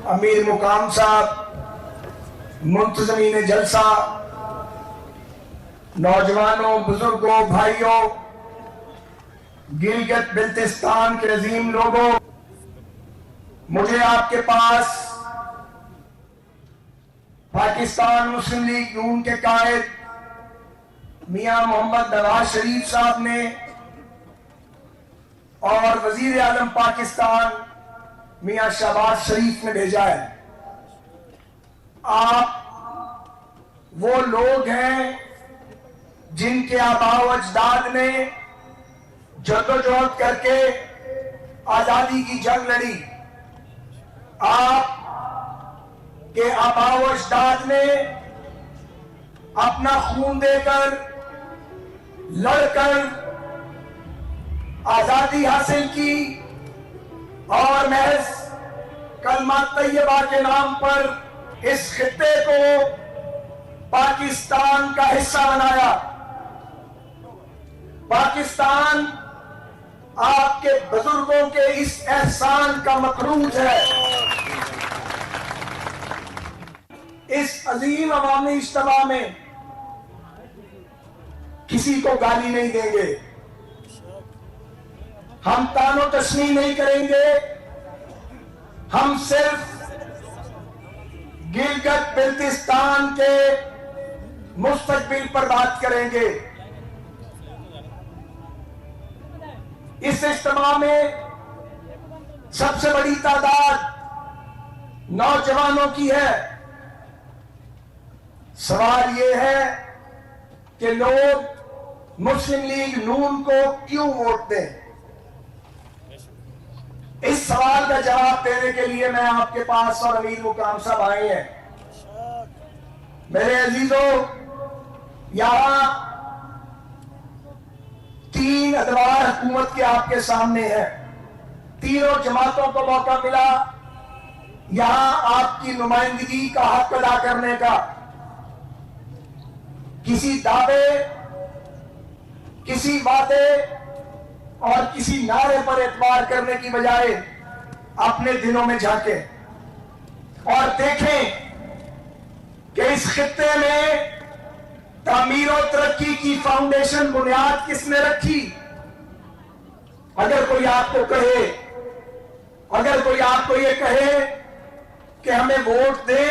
अमीर मुकाम साहब, मुंतज़मीन जलसा, नौजवानों, बुजुर्गों, भाइयों, गिलगित बिल्तिस्तान के अजीम लोगों, मुझे आपके पास पाकिस्तान मुस्लिम लीग नून के कायद मियां मोहम्मद नवाज शरीफ साहब ने और वजीर आजम पाकिस्तान मियां शहबाज शरीफ ने भेजा है। आप वो लोग हैं जिनके आबाओ अजदाद ने जद्दोजहद करके आजादी की जंग लड़ी। आप के आबाओ अजदाद ने अपना खून देकर, लड़कर आजादी हासिल की और महज कलमा तैयबा के नाम पर इस खित्ते को पाकिस्तान का हिस्सा बनाया। पाकिस्तान आपके बुजुर्गों के इस एहसान का मकरूज है। इस अजीम अवामी इज्तिमा में किसी को गाली नहीं देंगे, हम तानो तशनी नहीं करेंगे, हम सिर्फ गिलगित बिल्तिस्तान के मुस्तकबिल पर बात करेंगे। इस इज्तिमा में सबसे बड़ी तादाद नौजवानों की है। सवाल यह है कि लोग मुस्लिम लीग नून को क्यों वोट दें। इस सवाल का जवाब देने के लिए मैं आपके पास और अमीर मुकाम साहब आए हैं। मेरे अजीजों, यहां तीन अदवार हुकूमत के आपके सामने है। तीनों जमातों को मौका मिला यहां आपकी नुमाइंदगी का हक अदा करने का। किसी दावे, किसी वादे और किसी नारे पर एतबार करने की बजाय अपने दिलों में झांके और देखें कि इस खित्ते में तामीर और तरक्की की फाउंडेशन बुनियाद किसने रखी। अगर कोई आपको कहे, अगर कोई आपको ये कहे कि हमें वोट दे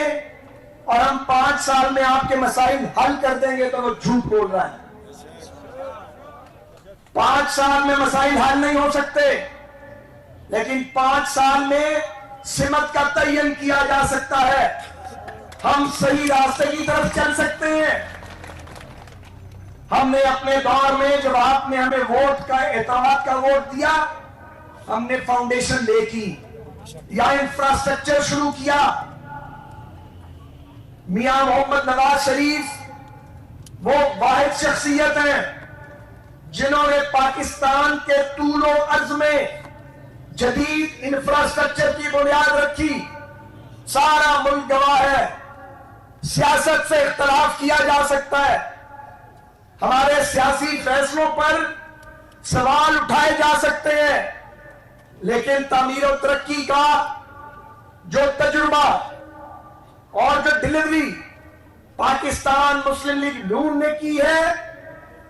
और हम 5 साल में आपके मसाइल हल कर देंगे, तो वो झूठ बोल रहा है। 5 साल में मसाइल हल नहीं हो सकते, लेकिन 5 साल में सिमत का तयन किया जा सकता है। हम सही रास्ते की तरफ चल सकते हैं। हमने अपने दौर में, जब आपने हमें वोट का एतमाद का वोट दिया, हमने फाउंडेशन ले की या इंफ्रास्ट्रक्चर शुरू किया। मियां मोहम्मद नवाज शरीफ वो वाहिद शख्सियत हैं जिन्होंने पाकिस्तान के तूलो अर्ज में जदीद इंफ्रास्ट्रक्चर की बुनियाद रखी। सारा मुल्क गवाह है। सियासत से इख्तलाफ किया जा सकता है, हमारे सियासी फैसलों पर सवाल उठाए जा सकते हैं, लेकिन तामीर और तरक्की का जो तजुर्बा और जो डिलीवरी पाकिस्तान मुस्लिम लीग नून ने की है,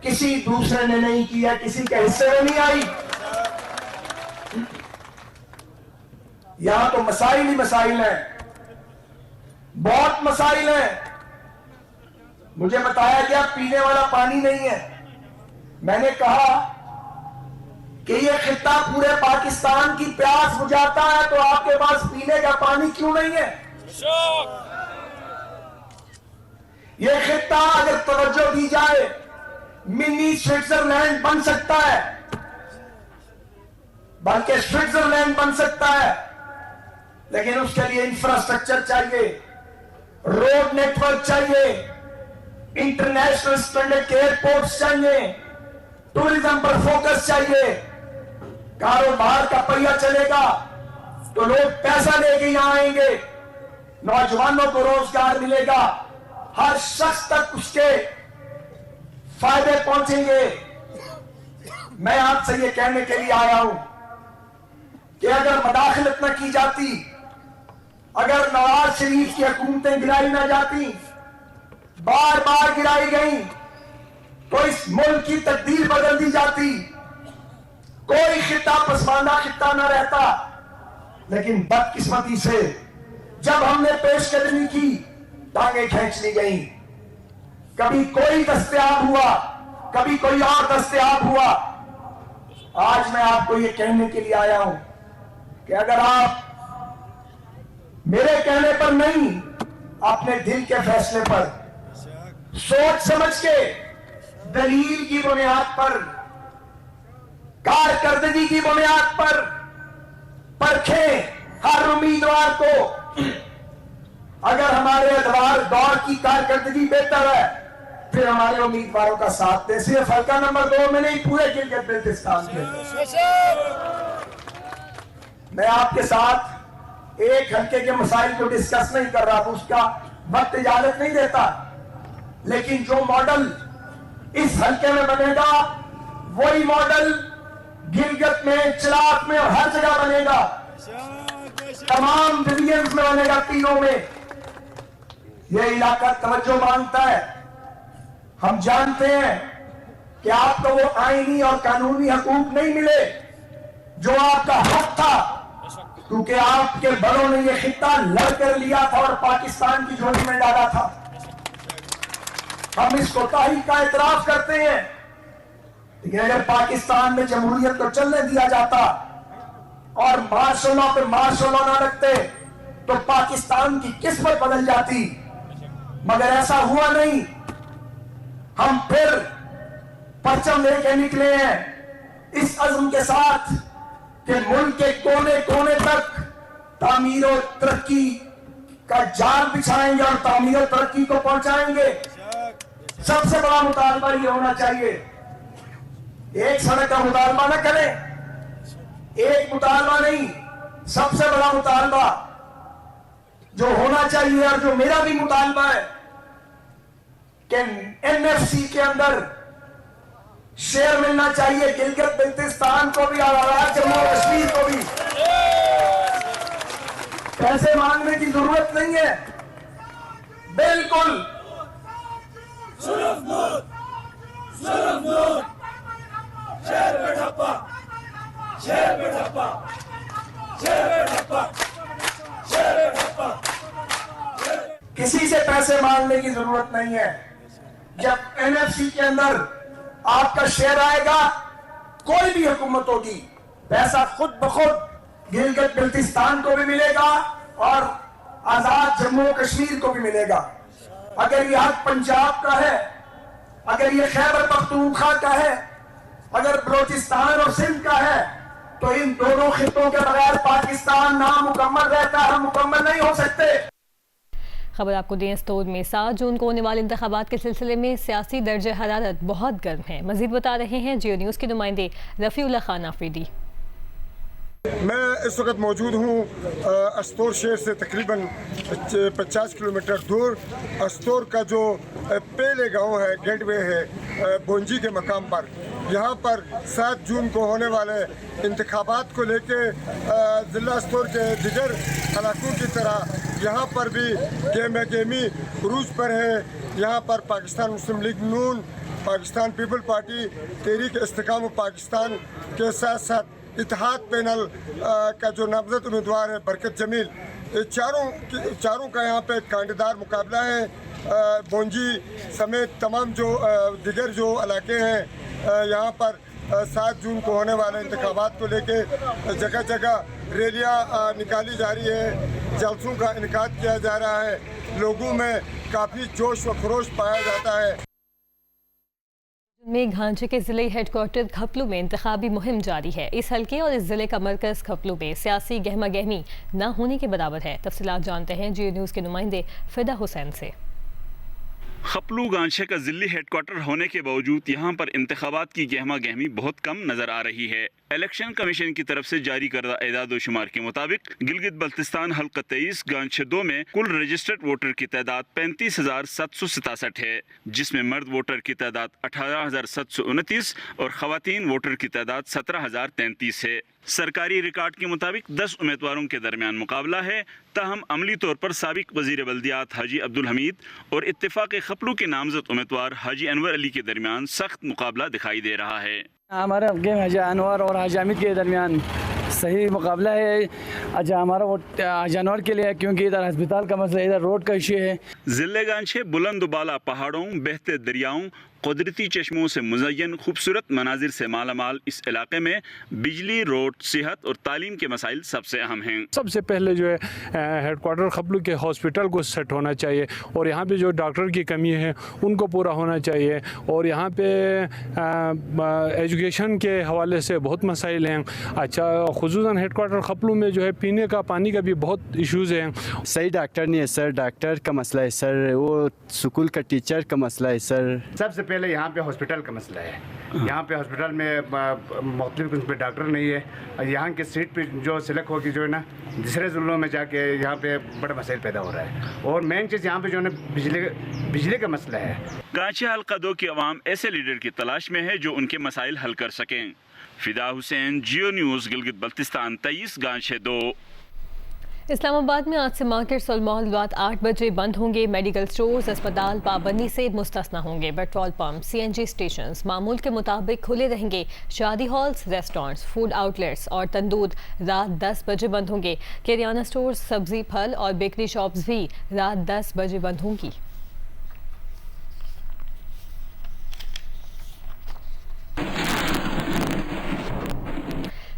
किसी दूसरे ने नहीं किया, किसी के हिस्से में नहीं आई। यहां तो मसाइल ही मसाइल हैं, बहुत मसाइल हैं। मुझे बताया गया पीने वाला पानी नहीं है। मैंने कहा कि यह खित्ता पूरे पाकिस्तान की प्यास बुझाता है, तो आपके पास पीने का पानी क्यों नहीं है। यह खित्ता अगर तवज्जो दी जाए मिनी स्विट्जरलैंड बन सकता है, बल्कि स्विट्जरलैंड बन सकता है, लेकिन उसके लिए इंफ्रास्ट्रक्चर चाहिए, रोड नेटवर्क चाहिए, इंटरनेशनल स्टैंडर्ड के एयरपोर्ट्स चाहिए, टूरिज्म पर फोकस चाहिए। कारोबार का पहिया चलेगा तो लोग पैसा लेके यहां आएंगे, नौजवानों को रोजगार मिलेगा, हर शख्स तक उसके फायदे पहुंचेंगे। मैं आपसे ये कहने के लिए आया हूं कि अगर मदाखलत न की जाती अगर नवाज शरीफ की हुकूमतें गिराई ना जाती, बार बार गिराई गई, तो इस मुल्क की तकदीर बदल दी जाती, कोई खिता पसमानदा खिता ना रहता। लेकिन बदकिस्मती से जब हमने पेशकदमी की, टांगे खींच ली गई। कभी कोई दस्तयाब हुआ, कभी कोई और दस्तयाब हुआ। आज मैं आपको ये कहने के लिए आया हूं कि अगर आप मेरे कहने पर नहीं, अपने दिल के फैसले पर सोच समझ के, दलील की बुनियाद पर, कारकर्दगी की बुनियाद पर परखें हर उम्मीदवार को। अगर हमारे अदवार दौर की कारकर्दगी बेहतर है, फिर हमारे उम्मीदवारों का साथ दें। सिर्फ हल्का नंबर 2 में नहीं, पूरे गिलगित बिल्तिस्तान में। मैं आपके साथ एक हल्के के मसाइल को डिस्कस नहीं कर रहा हूं, उसका वक्त इजाजत नहीं देता। लेकिन जो मॉडल इस हल्के में बनेगा, वही मॉडल गिलगित में, चिराग में और हर जगह बनेगा। तमाम डिवीजन में बनेगा, तीनों में। यह इलाका तवज्जो मांगता है। हम जानते हैं कि आपको वो आईनी और कानूनी हकूक नहीं मिले जो आपका हक था, क्योंकि आपके बड़ों ने यह खिता लड़कर लिया था और पाकिस्तान की झोली में डाला था। हम इस कोताही का एतराफ करते हैं, लेकिन अगर पाकिस्तान में जमहूरियत को चलने दिया जाता और मार्शल लॉ पे मार्शल लॉ ना रखते, तो पाकिस्तान की किस्मत बदल जाती। मगर ऐसा हुआ नहीं। हम फिर परचम लेके निकले हैं इस अज़्म के साथ कि मुल्क के कोने कोने तक तामीर और तरक्की का जाल बिछाएंगे और तामीर और तरक्की को पहुंचाएंगे। सबसे बड़ा मुतालबा ये होना चाहिए, एक सड़क का मुतालबा ना करें, एक मुतालबा नहीं, सबसे बड़ा मुतालबा जो होना चाहिए और जो मेरा भी मुतालबा है कि एनएफसी के अंदर शेयर मिलना चाहिए गिलगित बिल्तिस्तान को भी और जम्मू कश्मीर को भी। पैसे मांगने की जरूरत नहीं है, बिल्कुल शेर पे ठप्पा, शेर पे ठप्पा, शेर पे ठप्पा, शेर पे ठप्पा। किसी से पैसे मांगने की जरूरत नहीं है। जब एनएफसी के अंदर आपका शेयर आएगा, कोई भी हुकूमत होगी, पैसा खुद ब खुद गिलगित बिल्तिस्तान को भी मिलेगा और आजाद जम्मू कश्मीर को भी मिलेगा। अगर ये हक पंजाब का है, अगर ये खैबर पख्तूनख्वा का है, अगर बलोचिस्तान और सिंध का है, तो इन दोनों खितों के बगैर पाकिस्तान नामुकम्मल रहता है, हम मुकम्मल नहीं हो सकते। खबर आपको दें, स्तोर में 7 जून को होने वाले इंतखाबात के सिलसिले में सियासी दर्जे हरारत बहुत गर्म है। मजीद बता रहे हैं जियो न्यूज़ के नुमाइंदे रफ़ीउल्लाह खान आफरीदी। मैं इस वक्त मौजूद हूँ अस्तोर शहर से तकरीबन 50 किलोमीटर दूर। अस्तोर का जो पहले गांव है, गेटवे है बोंजी के मकाम पर, यहाँ पर 7 जून को होने वाले इंतखाबात को लेके ज़िला अस्तोर के दिगर इलाकों की तरह यहाँ पर भी गेमा गेमी उरूज पर है। यहाँ पर पाकिस्तान मुस्लिम लीग नून, पाकिस्तान पीपल पार्टी, तहरीक इस्तेकाम पाकिस्तान के साथ साथ इत्तेहाद पैनल का जो नामजद उम्मीदवार है बरकत जमील, चारों का यहाँ पे कांटेदार मुकाबला है। बोंजी समेत तमाम जो दिगर जो इलाके हैं, यहाँ पर 7 जून को होने वाले इंतखाबात को लेके जगह जगह रैलियाँ निकाली जा रही है, जलसों का इनेकाद किया जा रहा है। लोगों में काफ़ी जोश व खरोश पाया जाता है। में घांचे के जिले हेडक्वार्टर खपलू में इंतखाबी मुहिम जारी है। इस हल्के और इस जिले का मरकज खपलू में सियासी गहमा गहमी न होने के बराबर है। तफसीलात जानते हैं जियो न्यूज़ के नुमाइंदे फिदा हुसैन से। खपलू गांचे का जिले हेडक्वार्टर होने के बावजूद यहाँ पर इंतखाबात की गहमा गहमी बहुत कम नज़र आ रही है। इलेक्शन कमीशन की तरफ से जारी करदा एदाद शुमार के मुताबिक गिलगित बल्तिस्तान हल्का 23 गांचे 2 में कुल रजिस्टर्ड वोटर की तादाद 35,767 है, जिसमें मर्द वोटर की तादाद 18,729 और खवातीन वोटर की तादाद 17,033 है। सरकारी रिकॉर्ड के मुताबिक 10 उम्मीदवारों के दरमियान मुकाबला है, ताहम अमली तौर पर साबिक वजीर बल्दियात हाजी अब्दुल हमीद और इत्तेफाक खपलू के नामजद उम्मीदवार हाजी अनवर अली के दरमियान सख्त मुकाबला दिखाई दे रहा है। हमारे गेम हाजी अनवर और हाजी हामिद के दरमियान सही मुकाबला है। अच्छा, हमारा वोट हाजी अनवर के लिए है क्योंकि इधर अस्पताल का मसला, इधर रोड का इशू है। ज़िले गांचे बुलंद बाला पहाड़ों, बहते दरियाओं, कुदरती चश्मों से मुज़य्यन खूबसूरत मनाजिर से मालामाल इस इलाके में बिजली, रोड, सेहत और तालीम के मसाइल सबसे अहम हैं। सबसे पहले जो है हेडक्वार्टर खपलू के हॉस्पिटल को सेट होना चाहिए और यहाँ पे जो डॉक्टर की कमी है उनको पूरा होना चाहिए। और यहाँ पे एजुकेशन के हवाले से बहुत मसाइल हैं। अच्छा, खुसूसन हेडक्वार्टर खपलू में जो है पीने का पानी का भी बहुत इश्यूज़ हैं। सही डॉक्टर नहीं है सर, डॉक्टर का मसला है सर, वो स्कूल का टीचर का मसला है सर। सबसे पहले यहाँ पे हॉस्पिटल का मसला है। यहाँ पे हॉस्पिटल में मुख्तलिफ किस्म के डॉक्टर नहीं है। यहाँ की सीट पे जो सिलेक्ट होगी जो है ना, दूसरे ज़िलों में जाके यहाँ पे बड़ा मसाइल पैदा हो रहा है। और मेन चीज़ यहाँ पे जो है ना बिजली का मसला है। गांचे हल्का 2 की आवाम ऐसे लीडर की तलाश में है जो उनके मसाइल हल कर सकें। फिदा हुसैन, जियो न्यूज़, गिलगित बल्तिस्तान, 23 गांचे 2। इस्लामाबाद में आज से मार्केट्स और मॉल रात 8 बजे बंद होंगे। मेडिकल स्टोर्स, अस्पताल पाबंदी से मुस्तस्ना होंगे। पेट्रोल पंप, CNG स्टेशन मामूल के मुताबिक खुले रहेंगे। शादी हॉल्स, रेस्टोरेंट्स, फूड आउटलेट्स और तंदूर रात 10 बजे बंद होंगे। किराना स्टोर्स, सब्जी, फल और बेकरी शॉप्स भी रात 10 बजे बंद होंगी।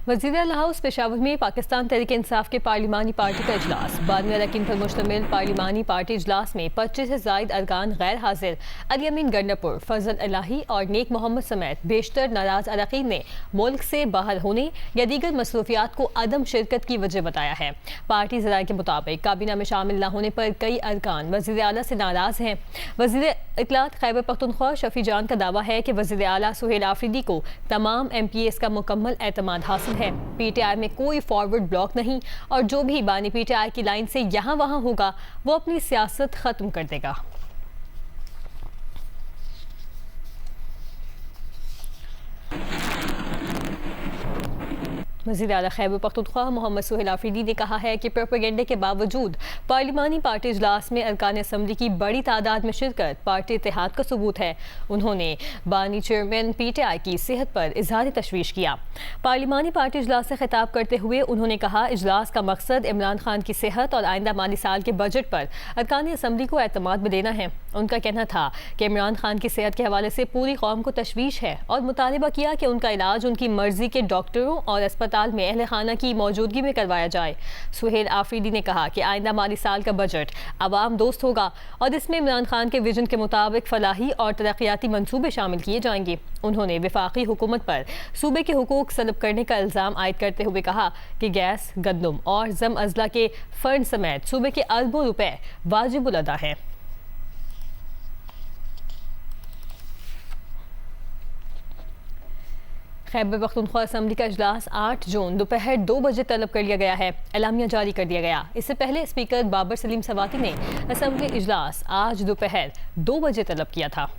वज़ीर आला हाउस पेशावर में पाकिस्तान तहरीक इंसाफ के पार्लिमानी पार्टी का इजलास। 92 अरकान पर मुश्तमिल पार्लिमानी पार्टी इजलास में 25 से ज़ायद अरकान गैर हाजिर। अली अमीन गंडापुर, फजल इलाही और नेक मोहम्मद समेत बेशतर नाराज अरकान ने मुल्क से बाहर होने या दीगर मसरूफियात को अदम शिरकत की वजह बताया है। पार्टी ज़राए के मुताबिक काबीना में शामिल न होने पर कई अरकान वज़ीर आला से नाराज़ हैं। वज़ीर इत्तलात खैबर पख्तूनख्वा शफी जान का दावा है कि वज़ीर आला सुहेल आफरीदी को तमाम MPAs का मुकम्मल एतमाद हासिल है। PTI में कोई फॉरवर्ड ब्लॉक नहीं और जो भी बानी PTI की लाइन से यहाँ वहाँ होगा वो अपनी सियासत खत्म कर देगा। वज़ीर आला खैबर पख्तूनख्वा मोहम्मद सुहेल आफरीदी ने कहा है कि प्रोपेगेंडे के बावजूद पार्लिमानी पार्टी इजलास में अरकान असम्बली की बड़ी तादाद में शिरकत पार्टी इत्तेहाद का सबूत है। उन्होंने बानी चेयरमैन PTI की सेहत पर इजहार तशवीश किया। पार्लिमानी पार्टी इजलास से खिताब करते हुए उन्होंने कहा, इजलास का मकसद इमरान खान की सेहत और आइंदा माली साल के बजट पर अरकान असम्बली को एतमाद में देना है। उनका कहना था कि इमरान खान की सेहत के हवाले से पूरी कौम को तशवीश है और मुतालबा किया कि उनका इलाज उनकी मर्जी के डॉक्टरों और अस्पताल में अहले खाना की मौजूदगी में करवाया जाए। सुहेल आफरीदी ने कहा कि आइंदा माली साल का बजट अवाम दोस्त होगा और इसमें इमरान खान के विजन के मुताबिक फलाही और तरक्याती मंसूबे शामिल किए जाएंगे। उन्होंने वफाकी हुकूमत पर सूबे के हुकूक सलब करने का इल्ज़ाम आयद करते हुए कहा कि गैस, गंदम और जम अजला के फंड समेत सूबे के अरबों रुपए वाजिबुल अदा हैं। खैबर पख्तूनख्वा असम्बली का इजलास 8 जून दोपहर 2 बजे तलब कर लिया गया है। एलामिया जारी कर दिया गया। इससे पहले स्पीकर बाबर सलीम सवाती ने असम्बली इजलास आज दोपहर 2 बजे तलब किया था।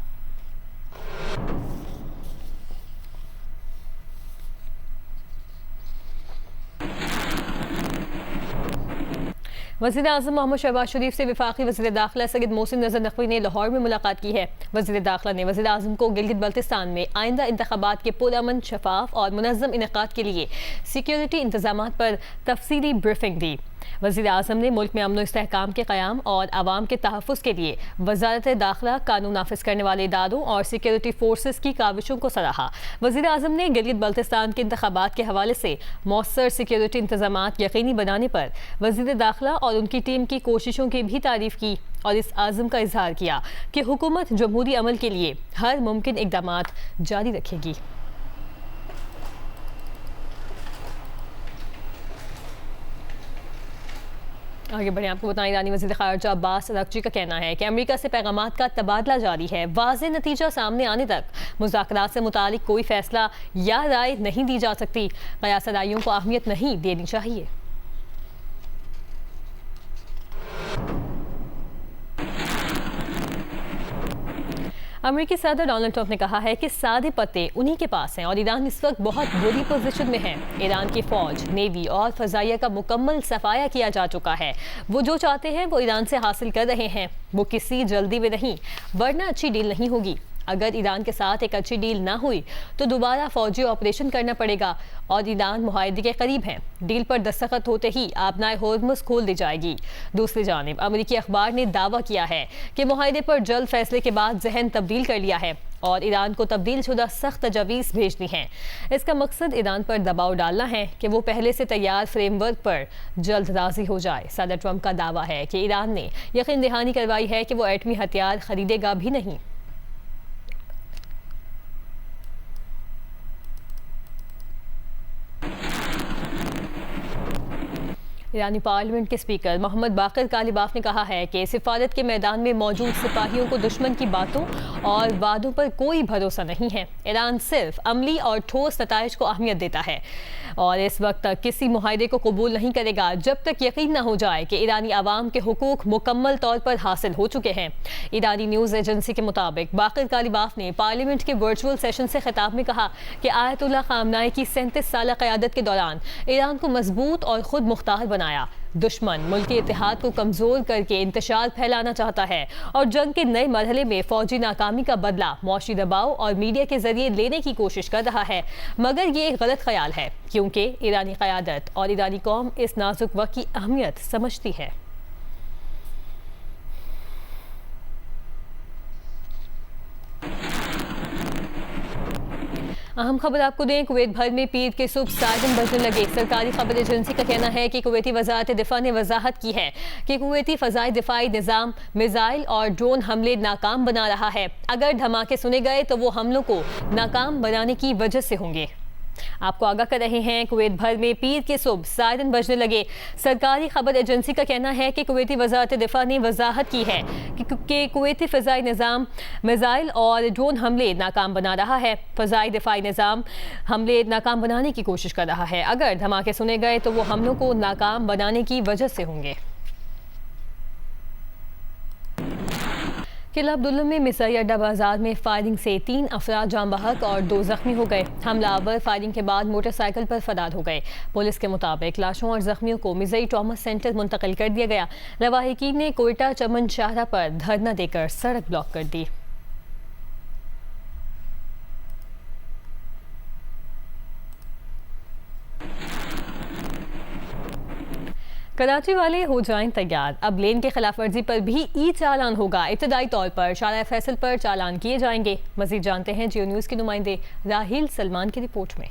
वज़ीर आज़म मोहम्मद शहबाज शरीफ से वफाकी वज़ीर दाखिला सैयद मोहसिन नज़र नकवी ने लाहौर में मुलाकात की है। वज़ीर दाखिला ने वज़ीर आज़म को गिलगित बल्तिस्तान में आइंदा इंतखाबात के पुरअमन, शफाफ और मुनज़्ज़म इनेकाद के लिए सिक्योरिटी इंतज़ामात पर तफसीली ब्रीफिंग दी। वज़ीर आज़म ने मुल्क में अमन और इस्तेहकाम के क़याम और आवाम के तहफ़्फ़ुज़ के लिए वज़ारत दाखिला, कानून नाफिज करने वाले इदारों और सिक्योरिटी फोर्सेस की काविशों को सराहा। वज़ीर आज़म ने गिलगित बल्तिस्तान के इंतखाबात के हवाले से मौसर सिक्योरिटी इंतज़ामात यकीनी बनाने पर वज़ीर दाखिला और उनकी टीम की कोशिशों की भी तारीफ़ की और इस आज़म का इजहार किया कि हुकूमत जमहूरी अमल के लिए हर मुमकिन इक़दामात जारी रखेगी। आगे बढ़े, आपको बताएं ईरानी वज़ीर ख़ारजा अब्बास अराग़ची का कहना है कि अमेरिका से पैगामात का तबादला जारी है। वाज़ेह नतीजा सामने आने तक मुज़ाकरात से मुतालिक कोई फैसला या राय नहीं दी जा सकती। क़यासदाइयों को अहमियत नहीं देनी चाहिए। अमेरिकी सदर डोनाल्ड ट्रंप ने कहा है कि सादे पत्ते उन्हीं के पास हैं और ईरान इस वक्त बहुत बुरी पोजीशन में है। ईरान की फौज, नेवी और फजाइया का मुकम्मल सफाया किया जा चुका है। वो जो चाहते हैं वो ईरान से हासिल कर रहे हैं। वो किसी जल्दी में नहीं, वरना अच्छी डील नहीं होगी। अगर ईरान के साथ एक अच्छी डील ना हुई तो दोबारा फौजी ऑपरेशन करना पड़ेगा और ईरान मुआहदे के करीब है। डील पर दस्तखत होते ही आबनाए होर्मुज़ खोल दी जाएगी। दूसरी जानिब अमेरिकी अखबार ने दावा किया है कि मुआहदे पर जल्द फैसले के बाद जहन तब्दील कर लिया है और ईरान को तब्दील शुदा सख्त तजावीज़ भेजनी है। इसका मकसद ईरान पर दबाव डालना है कि वो पहले से तैयार फ्रेमवर्क पर जल्द राजी हो जाए। सदर ट्रंप का दावा है कि ईरान ने यकीन दहानी करवाई है कि वो एटमी हथियार खरीदेगा भी नहीं। ईरानी पार्लियामेंट के स्पीकर मोहम्मद बाकर कालिबाफ ने कहा है कि सिफारत के मैदान में मौजूद सिपाहियों को दुश्मन की बातों और वादों पर कोई भरोसा नहीं है। ईरान सिर्फ अमली और ठोस नताइज को अहमियत देता है और इस वक्त तक किसी मुआहदे को कबूल नहीं करेगा जब तक यकीन न हो जाए कि ईरानी आवाम के हुकूक मुकम्मल तौर पर हासिल हो चुके हैं। ईरानी न्यूज़ एजेंसी के मुताबिक बाकर कालिबाफ ने पार्लियामेंट के वर्चुअल सेशन से खिताब में कहा कि आयतुल्लाह ख़ामनाई की 37 साल क़यादत के दौरान ईरान को मजबूत और खुद मुख्तार बनाया। दुश्मन मुल्क के इत्तेहाद को कमजोर करके इंतशार फैलाना चाहता है और जंग के नए मरहले में फौजी नाकामी का बदला मौशी दबाव और मीडिया के जरिए लेने की कोशिश कर रहा है। मगर ये एक गलत ख्याल है क्योंकि ईरानी क़यादत और ईरानी कौम इस नाजुक वक्त की अहमियत समझती है। अहम खबर आपको दें, कुवैत भर में पीर के सुबह सायरन बजने लगे। सरकारी खबर एजेंसी का कहना है कि कुवैती वज़ारत दिफा ने वजाहत की है कि कुवैती फ़ज़ाई दिफाई निज़ाम मिसाइल और ड्रोन हमले नाकाम बना रहा है। अगर धमाके सुने गए तो वो हमलों को नाकाम बनाने की वजह से होंगे। आपको आगाह कर रहे हैं, कुवैत भर में पीर के सुबह सायरन बजने लगे। सरकारी खबर एजेंसी का कहना है कि कुवैती वज़ारत दिफा ने वजाहत की है कि कुवैती फ़ज़ाई निज़ाम मिसाइल और ड्रोन हमले नाकाम बना रहा है। फ़ज़ाई दिफाई निज़ाम हमले नाकाम बनाने की कोशिश कर रहा है। अगर धमाके सुने गए तो वो हमलों को नाकाम बनाने की वजह से होंगे। किला अब्दुल्ला में मिसरी अड्डा बाजार में फायरिंग से 3 अफराद जान बहक और 2 जख्मी हो गए। हमलावर फायरिंग के बाद मोटरसाइकिल पर फरार हो गए। पुलिस के मुताबिक लाशों और जख्मियों को मिसरी ट्रॉमा सेंटर मुंतकिल कर दिया गया। लवाहिकीन ने कोयटा चमन शाहरा पर धरना देकर सड़क ब्लॉक कर दी। कराची वाले हो जाएं तैयार, अब लेन की खिलाफ वर्जी पर भी ई चालान होगा। इब्तदाई तौर पर शारा फैसल पर चालान किए जाएंगे। मजीद जानते हैं जियो न्यूज़ के नुमाइंदे राहिल सलमान की रिपोर्ट में।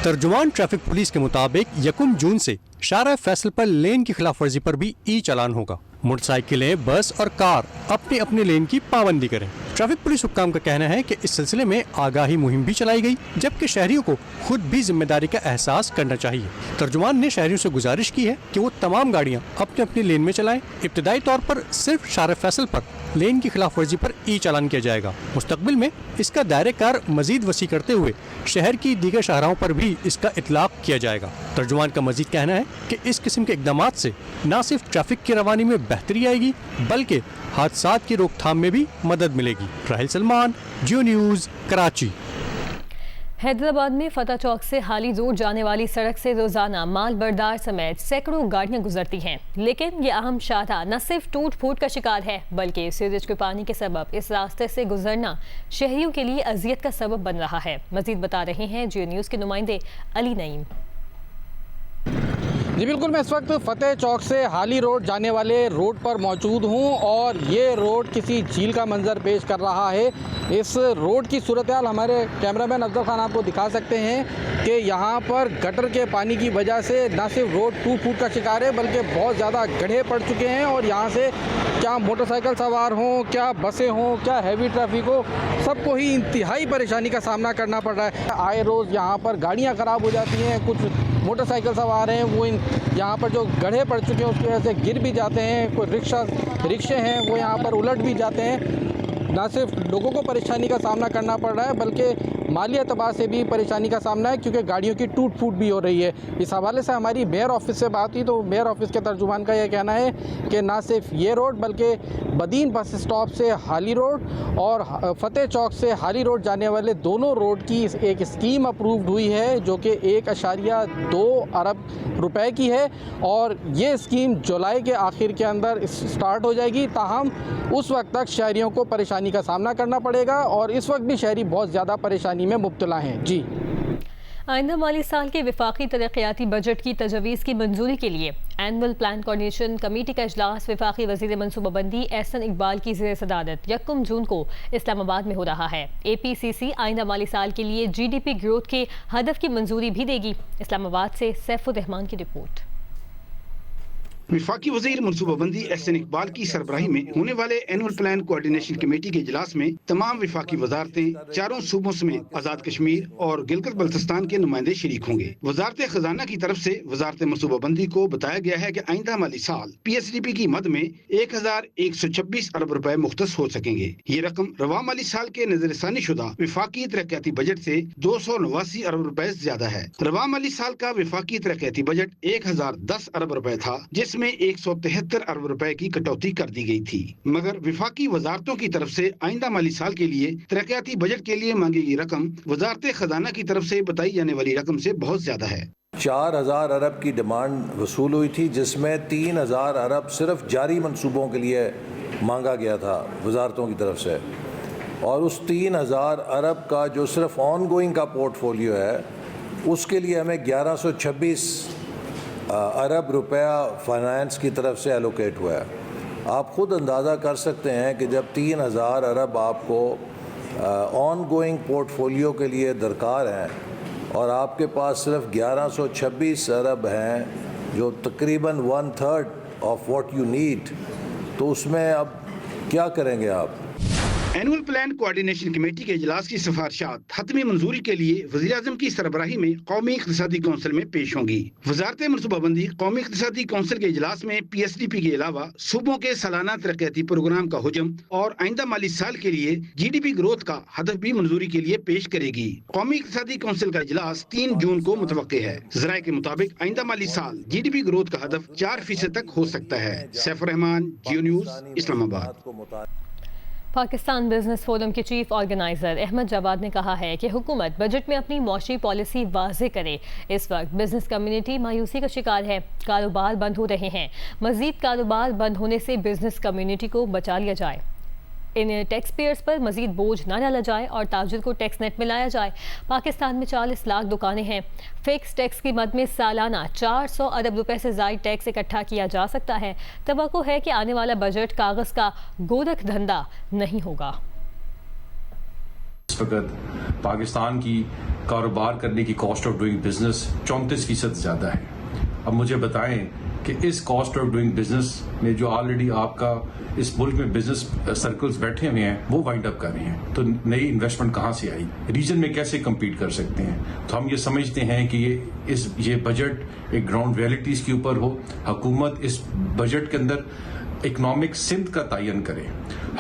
तर्जुमान ट्रैफिक पुलिस के मुताबिक 1 जून से शारा फैसल पर लेन की खिलाफ वर्जी पर भी ई चालान होगा। मोटरसाइकिलें, बस और कार अपने अपने लेन की पाबंदी करें। ट्रैफिक पुलिस हुक्काम का कहना है कि इस सिलसिले में आगाही मुहिम भी चलाई गई, जबकि शहरियों को खुद भी जिम्मेदारी का एहसास करना चाहिए। तर्जुमान ने शहरियों से गुजारिश की है कि वो तमाम गाड़ियां अपने अपने लेन में चलाएं। इब्तदाई तौर पर सिर्फ शारा फैसल पर लेन की खिलाफ वर्जी पर ई चालान किया जाएगा। मुस्तकबिल में इसका दायरे कार मजीद वसी करते हुए शहर की दीगर शाहराहों पर भी इसका इतलाक किया जाएगा। तर्जुमान का मजीद कहना है कि इस किस्म के इकदामात से न सिर्फ ट्रैफिक की रवानी में बेहतरी आएगी बल्कि हादसात की रोकथाम में भी मदद मिलेगी। राहिल सलमान, जियो न्यूज़, कराची। हैदराबाद में फतेह चौक से हाली रोड जाने वाली सड़क से रोजाना माल बरदार समेत सैकड़ों गाड़ियां गुजरती हैं, लेकिन ये अहम शाहरा न सिर्फ टूट फूट का शिकार है बल्कि सीवरेज के पानी के सबब इस रास्ते से गुजरना शहरियों के लिए अजियत का सबब बन रहा है। मजीद बता रहे हैं जियो न्यूज़ के नुमाइंदे अली नईम। जी बिल्कुल, मैं इस वक्त फतेह चौक से हाली रोड जाने वाले रोड पर मौजूद हूं और ये रोड किसी झील का मंजर पेश कर रहा है। इस रोड की सूरत हाल हमारे कैमरामैन अफजल खान आपको दिखा सकते हैं कि यहाँ पर गटर के पानी की वजह से न सिर्फ रोड टूट फूट का शिकार है बल्कि बहुत ज़्यादा गड्ढे पड़ चुके हैं और यहाँ से क्या मोटरसाइकिल सवार हों, क्या बसें हों, क्या हैवी ट्रैफिक हो, सबको ही इंतहाई परेशानी का सामना करना पड़ रहा है। आए रोज़ यहाँ पर गाड़ियाँ ख़राब हो जाती हैं, कुछ मोटरसाइकिल सवार हैं वो यहाँ पर जो गड्ढे पड़ चुके हैं उसकी वजह से गिर भी जाते हैं। कोई रिक्शे हैं वो यहाँ पर उलट भी जाते हैं। ना सिर्फ लोगों को परेशानी का सामना करना पड़ रहा है बल्कि माली एतबार से भी परेशानी का सामना है, क्योंकि गाड़ियों की टूट फूट भी हो रही है। इस हवाले से हमारी मेयर ऑफिस से बात हुई तो मेयर ऑफिस के तर्जुमान का यह कहना है कि ना सिर्फ ये रोड बल्कि बदीन बस स्टॉप से हाली रोड और फतेह चौक से हाली रोड जाने वाले दोनों रोड की एक स्कीम अप्रूव्ड हुई है जो कि 1.2 अरब रुपए की है और ये स्कीम जुलाई के आखिर के अंदर स्टार्ट हो जाएगी। ताहम उस वक्त तक शहरियों को परेशानी का सामना करना पड़ेगा और इस वक्त भी शहरी बहुत ज़्यादा परेशानी में मुब्तला हैं। जी, आइंदा माली साल के वफाकी तरक्याती बजट की तजवीज़ की मंजूरी के लिए एनुअल प्लान कोऑर्डिनेशन कमेटी का इजलास वफाकी वज़ीर मनसूबाबंदी एहसन इकबाल की ज़ेर सदारत 1 जून को इस्लामाबाद में हो रहा है। APCC आइंदा माली साल के लिए GDP ग्रोथ के हदफ की मंजूरी भी देगी। इस्लामाबाद से सैफुर रहमान की रिपोर्ट। वफाकी वज़ीर मनसूबाबंदी एहसन इकबाल की सरबराही में होने वाले एनुअल प्लान कोऑर्डिनेशन कमेटी के इजलास में तमाम वफाकी वजारतें, चारों सूबों समेत आज़ाद कश्मीर और गिलगित बल्तिस्तान के नुमाइंदे शरीक होंगे। वजारत खजाना की तरफ से वजारत मनसूबाबंदी को बताया गया है कि आइंदा माली साल PSDP की मद में 1126 अरब रुपए मुख्तस हो सकेंगे। ये रकम रवा माली साल के नजरसानी शुदा वफाकी तरक्याती बजट से 289 अरब रुपए ज्यादा है। रवा माली साल का वफाकी तरक्याती बजट 1010 अरब रुपए था, जिसमें 173 अरब रुपए की कटौती कर दी गई थी। मगर विफाकी वजारतों की तरफ से आइंदा माली साल के लिए तरक्याती बजट के लिए मांगी गई रकम वजारत खजाना की तरफ से बताई जाने वाली रकम से बहुत ज्यादा है। 4000 अरब की डिमांड वसूल हुई थी, जिसमें 3000 अरब सिर्फ जारी मंसूबों के लिए मांगा गया था वजारतों की तरफ से, और उस 3000 अरब का जो सिर्फ ऑन गोइंग का पोर्टफोलियो है उसके लिए हमें 1126 अरब रुपया फाइनेंस की तरफ से एलोकेट हुआ है। आप ख़ुद अंदाज़ा कर सकते हैं कि जब 3000 अरब आपको ऑन गोइंग पोर्टफोलियो के लिए दरकार हैं और आपके पास सिर्फ 1126 अरब हैं जो तकरीबन 1/3 ऑफ व्हाट यू नीड, तो उसमें अब क्या करेंगे आप? एनुअल प्लान कोऑर्डिनेशन कमेटी के इजलास की सिफारिशात हतमी मंजूरी के लिए वज़ीर आज़म की सरबराही में कौमी इक़्तिसादी कौंसिल में पेश होंगी। वजारत मनसूबाबंदी कौमी इक़्तिसादी कौंसिल के इजलास में PSDP के अलावा सूबों के सालाना तरक्याती प्रोग्राम का हुजम और आइंदा माली साल के लिए GDP ग्रोथ का हदफ भी मंजूरी के लिए पेश करेगी। कौमी इक़्तिसादी कौंसिल का इजलास 3 जून को मुतवक्के है। ज़राए के मुताबिक आइंदा माली साल GDP ग्रोथ का हदफ 4% तक हो सकता है। Saifur Rahman, Geo News, Islamabad. Pakistan business forum के चीफ ऑर्गेनाइजर अहमद जवाद ने कहा है कि हुकूमत बजट में अपनी मौशी पॉलिसी वाज़ेह करे। इस वक्त बिजनेस कम्युनिटी मायूसी का शिकार है, कारोबार बंद हो रहे हैं। मजीद कारोबार बंद होने से बिजनेस कम्युनिटी को बचा लिया जाए, इन टैक्स पेयर्स पर मजीद बोझ न डाला जाए और ताजिर को टैक्स नेट में लाया जाए। पाकिस्तान में 40 लाख दुकानें हैं। फिक्स टैक्स की मद में सालाना 400 अरब रुपए से ज़ायद टैक्स इकट्ठा किया जा सकता है। तवक्को है कि आने वाला बजट कागज़ का गोरख धंधा नहीं होगा। इस वक्त पाकिस्तान की कारोबार करने की कॉस्ट ऑफ डूइंग बिजनेस 34% ज़्यादा है। अब मुझे बताएं कि इस कॉस्ट ऑफ डूइंग बिजनेस में जो ऑलरेडी आपका इस मुल्क में बिजनेस सर्कल्स बैठे हुए हैं वो वाइंड अप कर रहे हैं, तो नई इन्वेस्टमेंट कहाँ से आई? रीजन में कैसे कम्पीट कर सकते हैं? तो हम ये समझते हैं कि ये बजट एक ग्राउंड रियलिटीज़ के ऊपर हो। हुकूमत इस बजट के अंदर इकनॉमिक सिमत का तयन करे,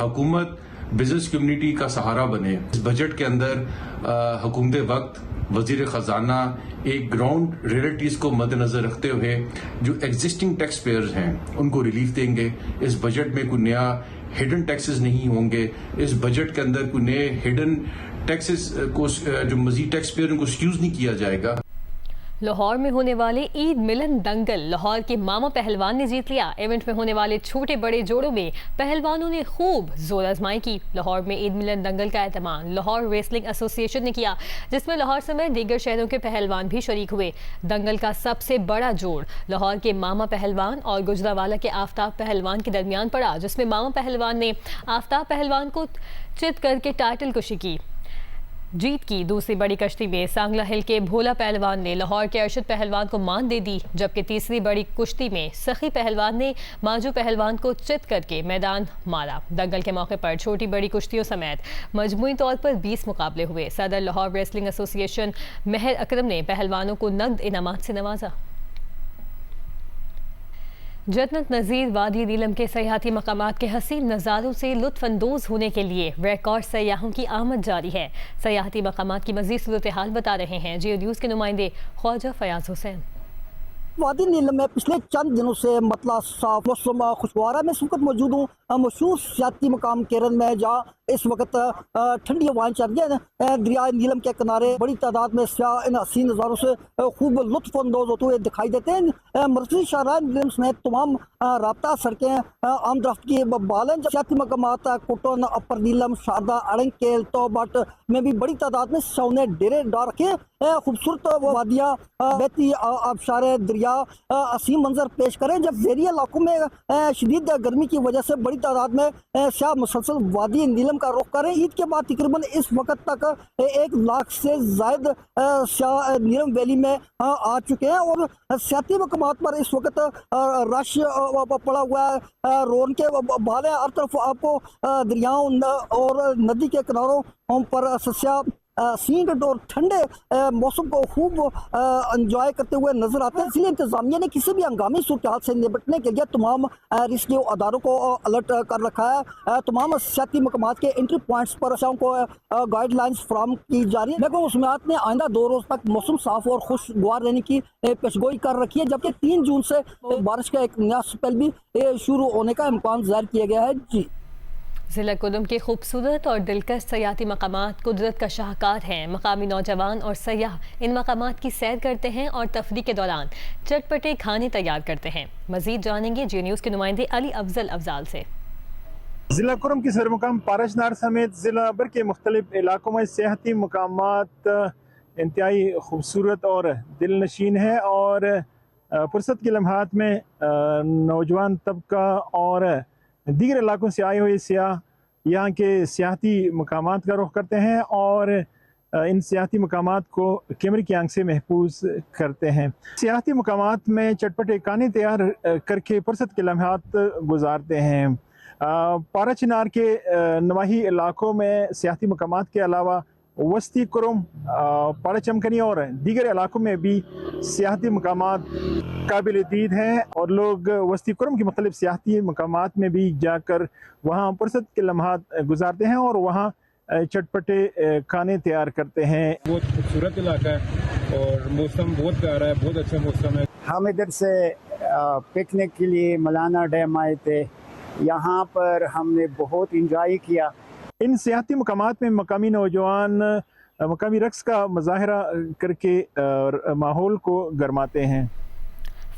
हुकूमत बिजनेस कम्युनिटी का सहारा बने। इस बजट के अंदर हुकूमत वक्त वजीर ख़जाना एक ग्राउंड रियलिटीज़ को मद्देनज़र रखते हुए जो एग्जिस्टिंग टैक्स पेयर्स हैं उनको रिलीफ देंगे। इस बजट में कोई नया हिडन टैक्सेस नहीं होंगे। इस बजट के अंदर कोई नए हिडन टैक्सेस को जो मजीद टैक्स पेयर उनको यूज़ नहीं किया जाएगा। लाहौर में होने वाले ईद मिलन दंगल लाहौर के मामा पहलवान ने जीत लिया। इवेंट में होने वाले छोटे बड़े जोड़ों में पहलवानों ने खूब जोर आजमाई की। लाहौर में ईद मिलन दंगल का एहतमाम लाहौर रेसलिंग एसोसिएशन ने किया, जिसमें लाहौर समेत दीगर शहरों के पहलवान भी शरीक हुए। दंगल का सबसे बड़ा जोड़ लाहौर के मामा पहलवान और गुजरावाला के आफ्ताब पहलवान के दरमियान पड़ा, जिसमें मामा पहलवान ने आफ्ताब पहलवान को चित करके टाइटल कुशी की। जीत की दूसरी बड़ी कश्ती में सांगला हिल के भोला पहलवान ने लाहौर के अरशद पहलवान को मान दे दी, जबकि तीसरी बड़ी कुश्ती में सखी पहलवान ने माजू पहलवान को चित करके मैदान मारा। दंगल के मौके पर छोटी बड़ी कुश्तियों समेत मजमूई तौर पर 20 मुकाबले हुए। सदर लाहौर रेसलिंग एसोसिएशन महर अकरम ने पहलवानों को नकद इनामात से नवाजा। जन्नत नज़ीर वादी नीलम के सयाहती मकामात के हसीन नज़ारों से लुत्फ़अंदोज़ होने के लिए रिकॉर्ड सयाहों की आमद जारी है। सयाहती मकामात की मज़ीद सूरत हाल बता रहे हैं जियो न्यूज़ के नुमाइंदे ख्वाजा फयाज हुसैन। वादी नीलम में पिछले चंद दिनों से मतलब साफ मौसम खुशगवार है। मैं इस वक्त मौजूद हूँ मशहूर सियाती मकाम केरन में, जहाँ इस वक्त ठंडी हवाएं चल रही हैं। दरिया नीलम के किनारे बड़ी तादाद में सियाह इन हसीन नज़ारों से खूब लुत्फ़अंदोज़ होते हुए दिखाई देते हैं। मरकज़ी शाहराह नीलम समेत तमाम राब्ता सड़कें आमदरफ्त की बहाल हैं। सियाती मकामात कुटन, अपर नीलम, शारदा, अड़ंग, केल, तोबट में भी बड़ी तादाद में सियाहों ने डेरे डाल रखे। खूबसूरत वादियाँ, बहती आबशारें, दरिया हसीन मंजर पेश करें। जब ज़ेरी इलाकों में शदीद गर्मी की वजह से बड़ी तादाद में सियाह मुसलसल वादी नीलम का रुख करें। ईद के बाद तकरीबन इस वक्त तक 1 लाख से जायद सियाह नीलम वैली में आ चुके हैं और सियाती मकामात पर इस वक्त रश पड़ा हुआ है। रोन के बहाल है, हर तरफ आपको दरियाओं और नदी के किनारों पर सस्या सीन और ठंडे मौसम को खूब एंजॉय करते हुए नजर आते हैं। इसलिए इंतजामिया ने किसी भी हंगामी सूरत से निपटने के लिए तमाम रेस्क्यू अदारों को अलर्ट कर रखा है। तमाम सियाती मकामात के एंट्री पॉइंट्स पर को गाइडलाइंस फराहम की जा रही है। महकमा मौसमियात ने आइंदा 2 रोज तक मौसम साफ और खुशगवार रहने की पेशगोई कर रखी है, जबकि 3 जून से बारिश का एक नया स्पेल भी शुरू होने का इम्कान जाहिर किया गया है। जी, ज़िला कुदुम के खूबसूरत और दिलकश सयाती मकामात कुदरत का शाहकार हैं। मकामी नौजवान और सयाह इन मकामात की सैर करते हैं और तफरी के दौरान चटपटे खाने तैयार करते हैं। मज़ीद जानेंगे जियो न्यूज़ के नुमाइंदे अली अफजल अफजाल से। ज़िला कुरम की सैर मुकाम पारशनार समेत ज़िला भर के मुख्तलिफ इलाकों में सियाहती मकामात इंतहाई खूबसूरत और दिलनशीन है और फुर्सत के लम्हात में नौजवान तबका और दीगर इलाकों से आए हुए सियाह यहाँ के सियाहती मकामात का रुख करते हैं और इन सियाहती मकामात को कैमरे की आंख से महफूज करते हैं। सियाहती मकामात में चटपटे खाने तैयार करके फुर्सत के लम्हात गुजारते हैं। पारा चिनार के नवाही इलाकों में सियाहती मकामात के अलावा वस्ती कुरम, पाड़ा चमकनी और दीगर इलाकों में भी सियाहती मकामात काबिल दीद हैं और लोग वस्ती कुरम के मुख्तलिफ सियाहती मकामात में भी जाकर वहाँ फुर्सत के लम्हात गुजारते हैं और वहाँ चटपटे खाने तैयार करते हैं। बहुत खूबसूरत इलाका है और मौसम बहुत प्यारा है, बहुत अच्छा मौसम है। हम इधर से पिकनिक के लिए मलाना डैम आए थे, यहाँ पर हमने बहुत इंजॉय किया। इन सियाहती मकामात में मकामी नौजवान मकामी रक्स का मुजाहरा करके माहौल को गरमाते हैं।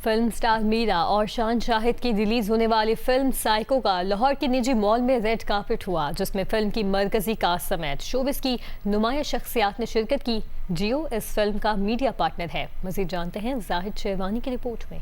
फिल्म स्टार मीरा और शान शाहिद की रिलीज होने वाली फिल्म साइको का लाहौर के निजी मॉल में रेड कार्पेट हुआ, जिसमें फिल्म की मरकजी कास्ट समेत शोबिस की नुमाया शख्सियात ने शिरकत की। जियो इस फिल्म का मीडिया पार्टनर है। मजीद जानते हैं जाहिद शेरवानी की रिपोर्ट में।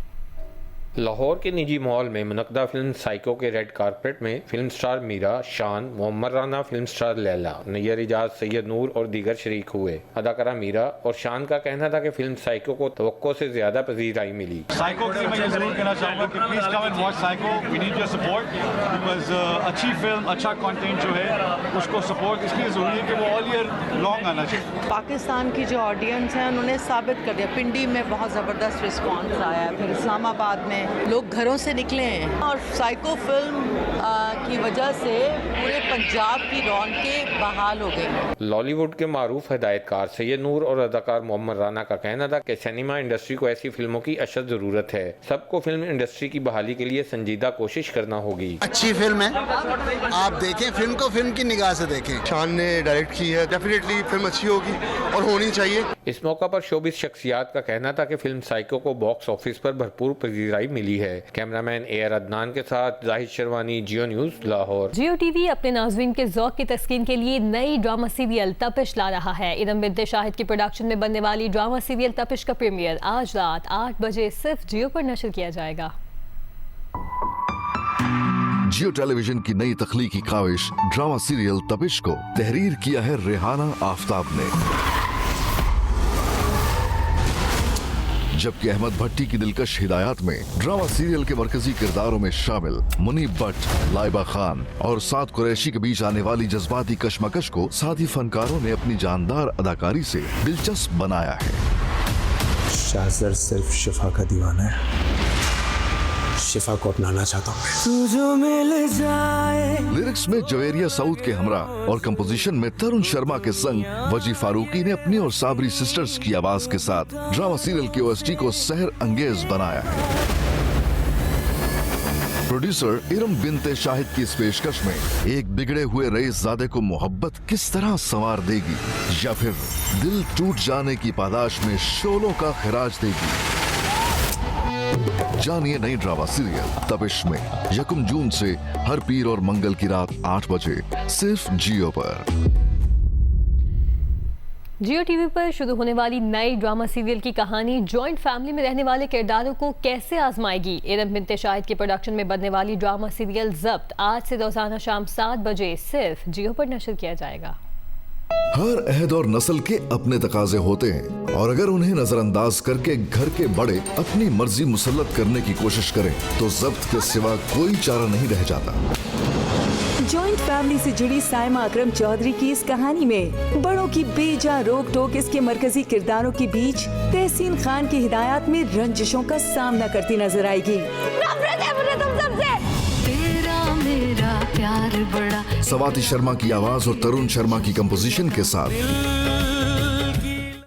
लाहौर के निजी मॉल में मुनक्दा फिल्म साइको के रेड कारपेट में फिल्म स्टार मीरा, शान, मोहम्मद राना, फिल्म स्टार लैला, नैयर इजाज, सैयद नूर और दीगर शरीक हुए। अदाकारा मीरा और शान का कहना था कि फिल्म साइको को तवक्को से ज्यादा पजीराई मिली। साइको के लिए मैं ये जरूर कहना चाहूँगा कि please come and watch Psycho, we need your support because अच्छी फिल्म, अच्छा कंटेंट जो है उसको सपोर्ट इसलिए जरूरी है कि वो ऑल ईयर लॉन्ग आना चाहिए। पाकिस्तान की जो ऑडियंस है उन्होंने साबित कर दिया, पिंडी में बहुत ज़बरदस्त रिस्पॉन्स आया है, फिर इस्लामाबाद में लोग घरों से निकले हैं और साइको फिल्म की वजह से पूरे पंजाब की रौनकें बहाल हो गई। लॉलीवुड के मारूफ हिदायतकार सैयद नूर और अदाकार मोहम्मद राना का कहना था कि सिनेमा इंडस्ट्री को ऐसी फिल्मों की अशद जरूरत है। सबको फिल्म इंडस्ट्री की बहाली के लिए संजीदा कोशिश करना होगी। अच्छी फिल्म है, आप देखें फिल्म को फिल्म की निगाह से देखें। शान ने डायरेक्ट की है, डेफिनेटली फिल्म अच्छी होगी और होनी चाहिए। इस मौका पर शोबिस शख्सियात का कहना था कि फिल्म साइको को बॉक्स ऑफिस पर भरपूर पजीराई मिली है। कैमरामैन एयर अदनान के साथ जाहिद शेरवानी, जियो न्यूज़, लाहौर। जियो टीवी अपने नाज़रीन के ज़ौक़ की तस्कीन के लिए नई ड्रामा सीरियल तपिश ला रहा है। इरम बिन्ते शाहिद की प्रोडक्शन में बनने वाली ड्रामा सीरियल तपिश का प्रीमियर आज रात 8 बजे सिर्फ जियो पर नशर किया जाएगा। जियो टेलीविजन की नई तख्लीकी काविश ड्रामा सीरियल तपिश को तहरीर किया है रेहाना आफ्ताब ने, जबकि अहमद भट्टी की दिलकश हिदायत में ड्रामा सीरियल के मरकजी किरदारों में शामिल मुनीब भट्ट, लाइबा खान और साद कुरैशी के बीच आने वाली जज्बाती कशमकश को साथी फनकारों ने अपनी जानदार अदाकारी से दिलचस्प बनाया है। शाहज़र सिर्फ शिफा का दीवाना है, शिफा को अपनाना चाहता हूँ। लिरिक्स में जवेरिया सऊद के हमरा और कंपोजिशन में तरुण शर्मा के संग वजी फारूकी ने अपनी और साबरी सिस्टर्स की आवाज के साथ ड्रामा सीरियल की ओएसटी को सहर अंगेज बनाया है। प्रोड्यूसर इरम बिनते शाहिद की इस पेशकश में एक बिगड़े हुए रईसजादे को मोहब्बत किस तरह संवार देगी या फिर दिल टूट जाने की पादाश में शोलों का खिराज देगी। जानिए नई ड्रामा सीरियल तपिश में 1 जून से हर पीर और मंगल की रात 8 बजे सिर्फ जियो पर। जियो टीवी पर शुरू होने वाली नई ड्रामा सीरियल की कहानी जॉइंट फैमिली में रहने वाले किरदारों को कैसे आजमाएगी। इरम बिनते शाहिद के प्रोडक्शन में बनने वाली ड्रामा सीरियल जब्त आज से रोजाना शाम 7 बजे सिर्फ जियो पर नशर किया जाएगा। हर अहद और नस्ल के अपने तकाजे होते हैं और अगर उन्हें नजरअंदाज करके घर के बड़े अपनी मर्जी मुसल्लत करने की कोशिश करें तो जब्त के सिवा कोई चारा नहीं रह जाता। जॉइंट फैमिली से जुड़ी साइमा अकरम चौधरी की इस कहानी में बड़ों की बेजा रोक टोक इसके मरकजी किरदारों के बीच तहसीन खान की हिदायत में रंजिशों का सामना करती नजर आएगी। सवाती शर्मा की आवाज और तरुण शर्मा की कंपोजिशन के साथ